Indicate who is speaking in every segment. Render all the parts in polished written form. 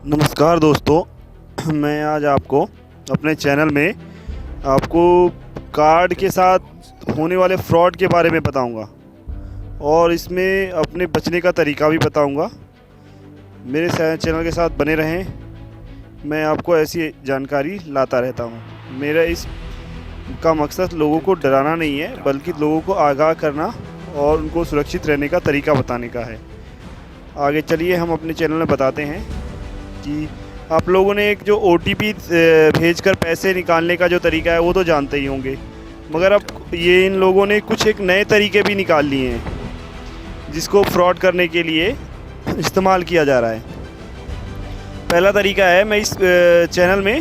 Speaker 1: नमस्कार दोस्तों, मैं आज आपको अपने चैनल में आपको कार्ड के साथ होने वाले फ्रॉड के बारे में बताऊंगा और इसमें अपने बचने का तरीका भी बताऊंगा। मेरे चैनल के साथ बने रहें। मैं आपको ऐसी जानकारी लाता रहता हूं। मेरा इस का मकसद लोगों को डराना नहीं है, बल्कि लोगों को आगाह करना और उनको सुरक्षित रहने का तरीका बताने का है। आगे चलिए हम अपने चैनल में बताते हैं कि आप लोगों ने एक जो OTP भेजकर पैसे निकालने का जो तरीका है वो तो जानते ही होंगे, मगर अब ये इन लोगों ने कुछ एक नए तरीके भी निकाल लिए हैं जिसको फ्रॉड करने के लिए इस्तेमाल किया जा रहा है। पहला तरीका है, मैं इस चैनल में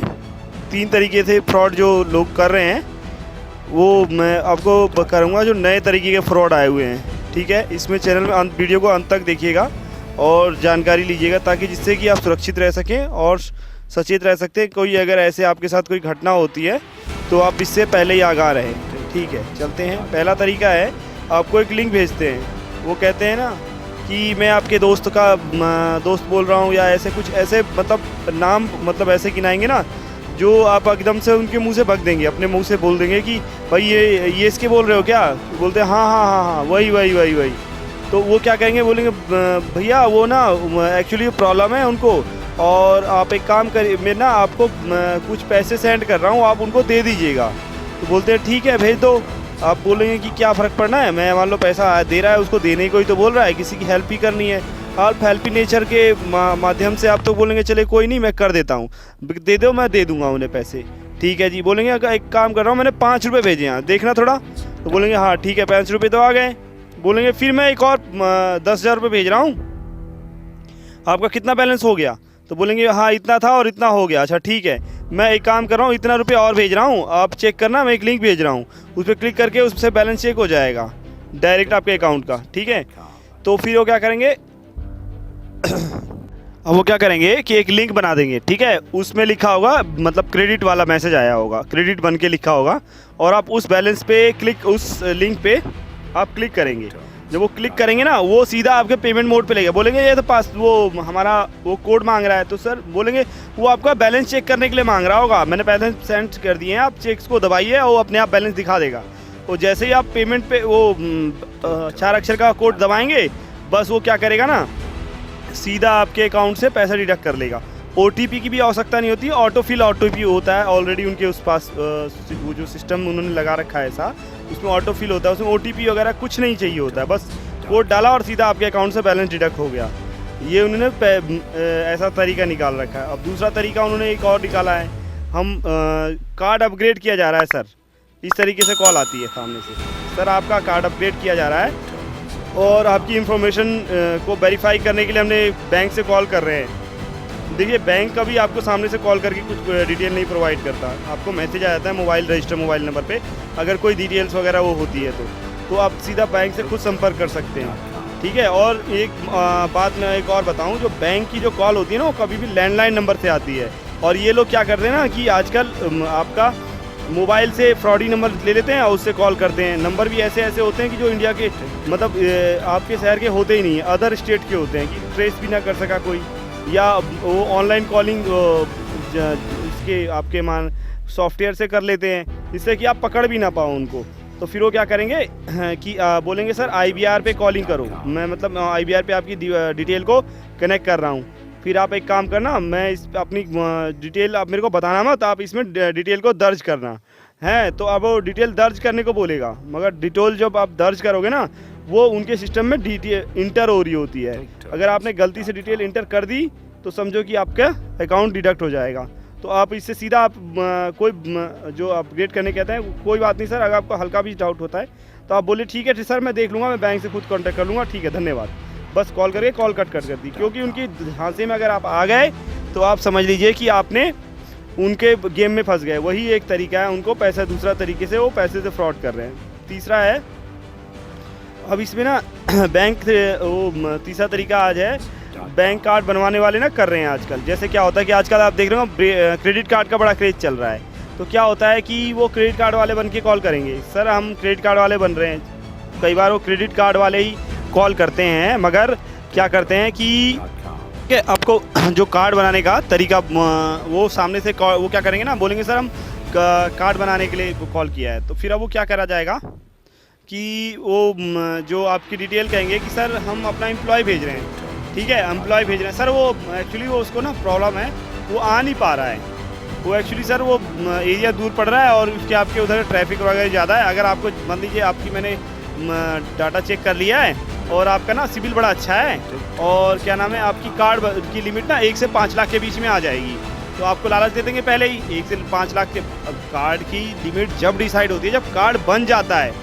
Speaker 1: 3 तरीके से फ्रॉड जो लोग कर रहे हैं वो मैं आपको करूँगा, जो नए तरीके के फ्रॉड आए हुए हैं। ठीक है, इसमें चैनल में वीडियो को अंत तक देखिएगा और जानकारी लीजिएगा, ताकि जिससे कि आप सुरक्षित रह सकें और सचेत रह सकते हैं। कोई अगर ऐसे आपके साथ कोई घटना होती है तो आप इससे पहले ही आगाह रहें। ठीक है, चलते हैं। पहला तरीका है, आपको एक लिंक भेजते हैं। वो कहते हैं ना कि मैं आपके दोस्त बोल रहा हूँ, या ऐसे कुछ ऐसे नाम ऐसे गिनाएंगे ना जो आप एकदम से उनके मुंह से भग देंगे, अपने मुंह से बोल देंगे कि भाई ये इसके बोल रहे हो क्या? बोलते हैं हाँ हाँ हाँ हाँ वही। तो वो क्या कहेंगे, बोलेंगे भैया वो ना एक्चुअली प्रॉब्लम है उनको, और आप एक काम करिए, मैं ना आपको कुछ पैसे सेंड कर रहा हूँ, आप उनको दे दीजिएगा। तो बोलते हैं ठीक है भेज दो। आप बोलेंगे कि क्या फ़र्क पड़ना है, मैं मान लो पैसा दे रहा है उसको, देने को ही तो बोल रहा है, किसी की हेल्प ही करनी है। आप हेल्पी नेचर के माध्यम से आप तो बोलेंगे चले कोई नहीं मैं कर देता हूँ, दे दो मैं दे दूँगा उन्हें पैसे। ठीक है जी, बोलेंगे अगर एक काम कर रहा हूँ, मैंने 5 रुपये भेजे हैं, देखना थोड़ा। तो बोलेंगे हाँ ठीक है 5 रुपये तो आ गए। बोलेंगे फिर मैं एक और 10,000 रुपये भेज रहा हूँ, आपका कितना बैलेंस हो गया? तो बोलेंगे हाँ इतना था और इतना हो गया। अच्छा ठीक है, मैं एक काम कर रहा हूँ, इतना रुपये और भेज रहा हूँ, आप चेक करना, मैं एक लिंक भेज रहा हूँ, उस पर क्लिक करके उससे बैलेंस चेक हो जाएगा डायरेक्ट आपके अकाउंट का। ठीक है, तो फिर वो क्या करेंगे अब वो क्या करेंगे कि एक लिंक बना देंगे। ठीक है, उसमें लिखा होगा, क्रेडिट वाला मैसेज आया होगा, क्रेडिट बन के लिखा होगा, और आप उस बैलेंस पे उस लिंक पे आप क्लिक करेंगे। जब वो क्लिक करेंगे ना, वो सीधा आपके पेमेंट मोड पे लेगा। बोलेंगे ये तो पास वो हमारा वो कोड मांग रहा है, तो सर बोलेंगे वो आपका बैलेंस चेक करने के लिए मांग रहा होगा, मैंने बैलेंस सेंड कर दिए हैं, आप चेक्स को दबाइए और वो अपने आप बैलेंस दिखा देगा। तो जैसे ही आप पेमेंट पे वो 4 अक्षर का कोड दबाएंगे, बस वो क्या करेगा ना, सीधा आपके अकाउंट से पैसा डिडक्ट कर लेगा। OTP की भी आवश्यकता नहीं होती, ऑटोफिल होता है ऑलरेडी उनके उस पास, वो जो सिस्टम उन्होंने लगा रखा है ऐसा, उसमें ऑटोफिल होता है, उसमें OTP वगैरह कुछ नहीं चाहिए होता है, बस कोड डाला और सीधा आपके अकाउंट से बैलेंस डिडक्ट हो गया। ये उन्होंने ऐसा तरीका निकाल रखा है। अब दूसरा तरीका उन्होंने एक और निकाला है, हम कार्ड अपग्रेड किया जा रहा है सर, इस तरीके से कॉल आती है सामने से, सर आपका कार्ड अपग्रेड किया जा रहा है और आपकी इन्फॉर्मेशन को वेरीफाई करने के लिए हमने बैंक से कॉल कर रहे हैं। देखिए, बैंक कभी आपको सामने से कॉल करके कुछ डिटेल नहीं प्रोवाइड करता, आपको मैसेज आ जाता है रजिस्टर मोबाइल नंबर पे, अगर कोई डिटेल्स वगैरह वो होती है तो आप सीधा बैंक से खुद संपर्क कर सकते हैं। ठीक है, और एक बात मैं एक और बताऊं, जो बैंक की जो कॉल होती है ना, वो कभी भी लैंडलाइन नंबर से आती है, और ये लोग क्या करते हैं ना कि आजकल आपका मोबाइल से फ्रॉडी नंबर ले लेते हैं और उससे कॉल करते हैं। नंबर भी ऐसे होते हैं कि जो इंडिया के आपके शहर के होते ही नहीं है, अदर स्टेट के होते हैं, कि ट्रेस भी ना कर सका कोई, या वो ऑनलाइन कॉलिंग इसके आपके सॉफ्टवेयर से कर लेते हैं, जिससे कि आप पकड़ भी ना पाओ उनको। तो फिर वो क्या करेंगे कि बोलेंगे सर IVR पे कॉलिंग करो, मैं IVR पे आपकी डिटेल को कनेक्ट कर रहा हूँ। फिर आप एक काम करना, मैं इस अपनी डिटेल आप मेरे को बताना मत, आप इसमें डिटेल को दर्ज करना है। तो अब वो डिटेल दर्ज करने को बोलेगा, मगर डिटेल जब आप दर्ज करोगे ना, वो उनके सिस्टम में डिटेल इंटर हो रही होती है। अगर आपने गलती से डिटेल इंटर कर दी तो समझो कि आपका अकाउंट डिडक्ट हो जाएगा। तो आप इससे सीधा आप कोई जो अपग्रेड करने कहते हैं, कोई बात नहीं सर, अगर आपको हल्का भी डाउट होता है तो आप बोलिए ठीक है सर मैं देख लूँगा, मैं बैंक से खुद कॉन्टैक्ट कर लूँगा, ठीक है धन्यवाद, बस कॉल करके कॉल कट कर दी। क्योंकि उनकी झांसे में अगर आप आ गए तो आप समझ लीजिए कि आपने उनके गेम में फंस गए। वही एक तरीका है, उनको पैसा दूसरा तरीके से वो पैसे से फ्रॉड कर रहे हैं। तीसरा है, अब इसमें ना बैंक वो तीसरा तरीका आज है, बैंक कार्ड बनवाने वाले ना कर रहे हैं आजकल। जैसे क्या होता है कि आजकल आप देख रहे हो क्रेडिट कार्ड का बड़ा क्रेज चल रहा है, तो क्या होता है कि वो क्रेडिट कार्ड वाले बन के कॉल करेंगे, सर हम क्रेडिट कार्ड वाले बन रहे हैं। कई बार वो क्रेडिट कार्ड वाले ही कॉल करते हैं, मगर क्या करते हैं कि ठीक है, आपको जो कार्ड बनाने का तरीका वो सामने से वो क्या करेंगे ना, बोलेंगे सर हम कार्ड बनाने के लिए कॉल किया है, तो फिर अब वो क्या करा जाएगा कि वो जो आपकी डिटेल कहेंगे कि सर हम अपना एम्प्लॉय भेज रहे हैं, ठीक है, एम्प्लॉय भेज रहे हैं सर, वो एक्चुअली वो उसको ना प्रॉब्लम है, वो आ नहीं पा रहा है, वो एक्चुअली सर वो एरिया दूर पड़ रहा है और उसके आपके उधर ट्रैफिक वगैरह ज़्यादा है। अगर आपको मान लीजिए आपकी मैंने डाटा चेक कर लिया है और आपका ना सिविल बड़ा अच्छा है और क्या नाम है, आपकी कार्ड की लिमिट ना 1 से 5 लाख के बीच में आ जाएगी, तो आपको लालच दे देंगे पहले ही 1 से 5 लाख के। कार्ड की लिमिट जब डिसाइड होती है, जब कार्ड बन जाता है,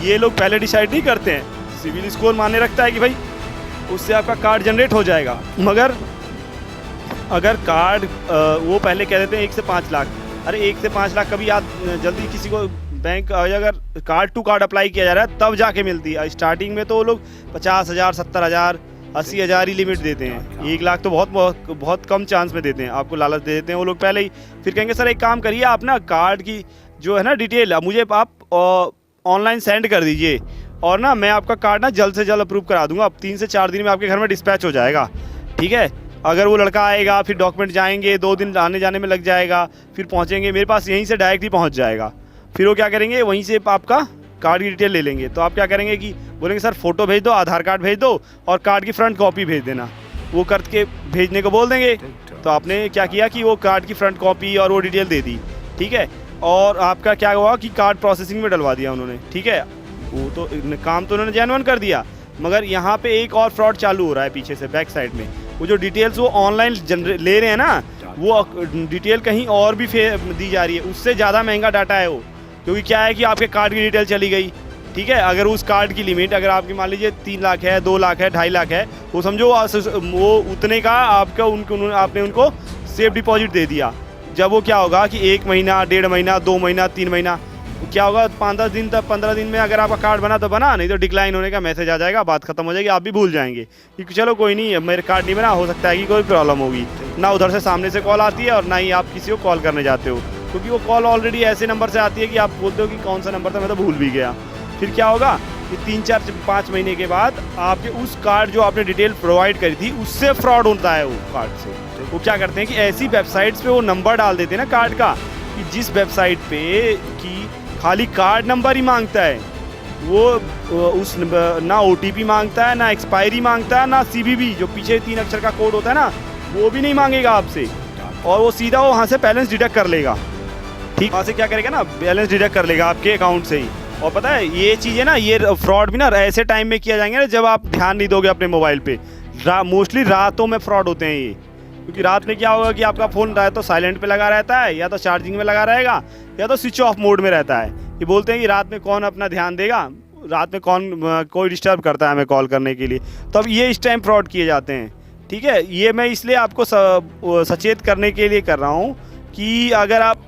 Speaker 1: ये लोग पहले डिसाइड नहीं करते हैं। सिविल स्कोर मानने रखता है कि भाई उससे आपका कार्ड जनरेट हो जाएगा, मगर अगर कार्ड वो पहले कह देते हैं 1 से 5 लाख, अरे 1 से 5 लाख कभी आप जल्दी किसी को बैंक अगर कार्ड टू कार्ड अप्लाई किया जा रहा है तब जाके मिलती है। स्टार्टिंग में तो वो लोग 50,000, 70,000, 80,000 ही लिमिट देते हैं, 1 लाख तो बहुत कम चांस में देते हैं, आपको लालच दे देते हैं वो लोग पहले ही। फिर कहेंगे सर एक काम करिए, आप ना कार्ड की जो है ना डिटेल मुझे आप ऑनलाइन सेंड कर दीजिए और ना मैं आपका कार्ड ना जल्द से जल्द अप्रूव करा दूंगा, अब 3 से 4 दिन में आपके घर में डिस्पैच हो जाएगा, ठीक है। अगर वो लड़का आएगा, फिर डॉक्यूमेंट जाएंगे, 2 दिन आने जाने में लग जाएगा, फिर पहुंचेंगे मेरे पास, यहीं से डायरेक्ट ही पहुंच जाएगा। फिर वो क्या करेंगे, वहीं से आपका कार्ड की डिटेल ले लेंगे, तो आप क्या करेंगे कि बोलेंगे सर फ़ोटो भेज दो, आधार कार्ड भेज दो और कार्ड की फ्रंट कॉपी भेज देना, वो करके भेजने को बोल देंगे। तो आपने क्या किया कि वो कार्ड की फ्रंट कॉपी और वो डिटेल दे दी, ठीक है, और आपका क्या हुआ कि कार्ड प्रोसेसिंग में डलवा दिया उन्होंने, ठीक है। वो तो काम तो उन्होंने जेन्युइन कर दिया, मगर यहाँ पे एक और फ्रॉड चालू हो रहा है पीछे से, बैक साइड में। वो जो डिटेल्स वो ऑनलाइन ले रहे हैं ना, वो डिटेल कहीं और भी दी जा रही है, उससे ज़्यादा महंगा डाटा है वो, क्योंकि क्या है कि आपके कार्ड की डिटेल चली गई, ठीक है। अगर उस कार्ड की लिमिट अगर आपकी मान लीजिए 3 लाख है, 2 लाख है, 2.5 लाख है, वो समझो वो उतने का आपका आपने उनको सेफ डिपॉजिट दे दिया। जब वो क्या होगा कि 1 महीना, 1.5 महीना, 2 महीना, 3 महीना, क्या होगा 5-10 दिन तक, 15 दिन में अगर आपका कार्ड बना तो बना, नहीं तो डिक्लाइन होने का मैसेज आ जाएगा, बात खत्म हो जाएगी, आप भी भूल जाएंगे कि चलो कोई नहीं, मेरे कार्ड नहीं बना, हो सकता है कि कोई प्रॉब्लम होगी। ना उधर से सामने से कॉल आती है और ना ही आप किसी को कॉल करने जाते हो, क्योंकि वो कॉल ऑलरेडी ऐसे नंबर से आती है कि आप बोलते हो कि कौन सा नंबर था, मैं तो भूल भी गया। फिर क्या होगा कि 3-4-5 महीने के बाद आपके उस कार्ड जो आपने डिटेल प्रोवाइड करी थी उससे फ्रॉड होता है वो कार्ड से। वो क्या करते हैं कि ऐसी वेबसाइट्स पे वो नंबर डाल देते हैं ना कार्ड का, कि जिस वेबसाइट पे कि खाली कार्ड नंबर ही मांगता है, वो उस ना OTP मांगता है, ना एक्सपायरी मांगता है, ना CVV जो पीछे 3 अक्षर का कोड होता है ना, वो भी नहीं मांगेगा आपसे, और वो सीधा वहाँ से बैलेंस डिडक्ट कर लेगा, ठीक, वहाँ से क्या करेगा ना, बैलेंस डिडक्ट कर लेगा आपके अकाउंट से ही। और पता है ये चीज़ें ना, ये फ्रॉड भी ना ऐसे टाइम में किया जाएंगे ना जब आप ध्यान नहीं दोगे अपने मोबाइल पे। मोस्टली रातों में फ्रॉड होते हैं ये, क्योंकि रात में क्या होगा कि आपका फ़ोन या तो साइलेंट पे लगा रहता है, या तो चार्जिंग में लगा रहेगा, या तो स्विच ऑफ मोड में रहता है। ये बोलते हैं कि रात में कौन अपना ध्यान देगा, रात में कोई डिस्टर्ब करता है हमें कॉल करने के लिए, तो अब ये इस टाइम फ्रॉड किए जाते हैं, ठीक है। ये मैं इसलिए आपको सचेत करने के लिए कर रहा हूँ कि अगर आप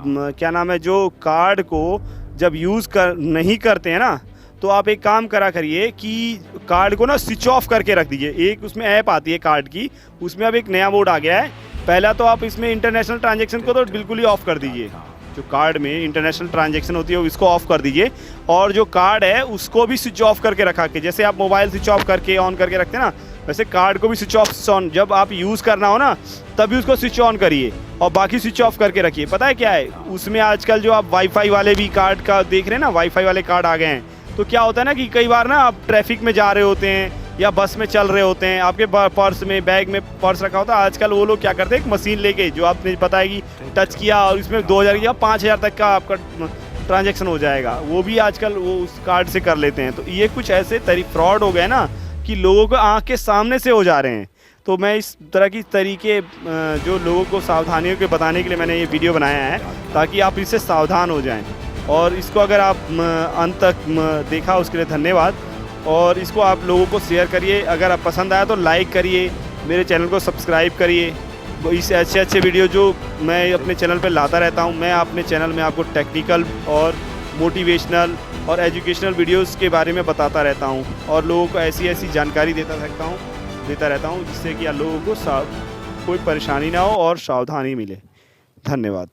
Speaker 1: क्या नाम है, जो कार्ड को जब यूज़ नहीं करते हैं ना, तो आप एक काम करा करिए कि कार्ड को ना स्विच ऑफ करके रख दीजिए। एक उसमें ऐप आती है कार्ड की, उसमें अब एक नया मोड आ गया है। पहला तो आप इसमें इंटरनेशनल ट्रांजैक्शन को तो बिल्कुल ही ऑफ़ कर दीजिए, जो कार्ड में इंटरनेशनल ट्रांजैक्शन होती है इसको ऑफ़ कर दीजिए, और जो कार्ड है उसको भी स्विच ऑफ करके रखा के, जैसे आप मोबाइल स्विच ऑफ करके ऑन करके रखते हैं ना, वैसे कार्ड को भी स्विच ऑफ ऑन, जब आप यूज़ करना हो ना तभी उसको स्विच ऑन करिए और बाकी स्विच ऑफ करके रखिए। पता है क्या है, उसमें आजकल जो आप वाईफाई वाले भी कार्ड का देख रहे हैं ना, वाईफाई वाले कार्ड आ गए हैं, तो क्या होता है ना कि कई बार ना आप ट्रैफिक में जा रहे होते हैं या बस में चल रहे होते हैं, आपके पर्स में, बैग में पर्स रखा होता है, आजकल वो लोग क्या करते हैं, एक मशीन लेके, जो आपने पता है कि टच किया और इसमें 2,000 या 5,000 तक का आपका ट्रांजैक्शन हो जाएगा, वो भी आजकल वो उस कार्ड से कर लेते हैं। तो ये कुछ ऐसे फ्रॉड हो गए ना कि लोगों को आँख के सामने से हो जा रहे हैं। तो मैं इस तरह की तरीके जो लोगों को सावधानियों के बताने के लिए मैंने ये वीडियो बनाया है, ताकि आप इससे सावधान हो जाएं। और इसको अगर आप अंत तक देखा उसके लिए धन्यवाद, और इसको आप लोगों को शेयर करिए। अगर आप पसंद आया तो लाइक करिए, मेरे चैनल को सब्सक्राइब करिए। इस अच्छे वीडियो जो मैं अपने चैनल पर लाता रहता हूँ, मैं अपने चैनल में आपको टेक्निकल और मोटिवेशनल और एजुकेशनल वीडियोस के बारे में बताता रहता हूँ, और लोगों को ऐसी जानकारी देता रहता हूँ जिससे कि लोगों को कोई परेशानी ना हो और सावधानी मिले। धन्यवाद।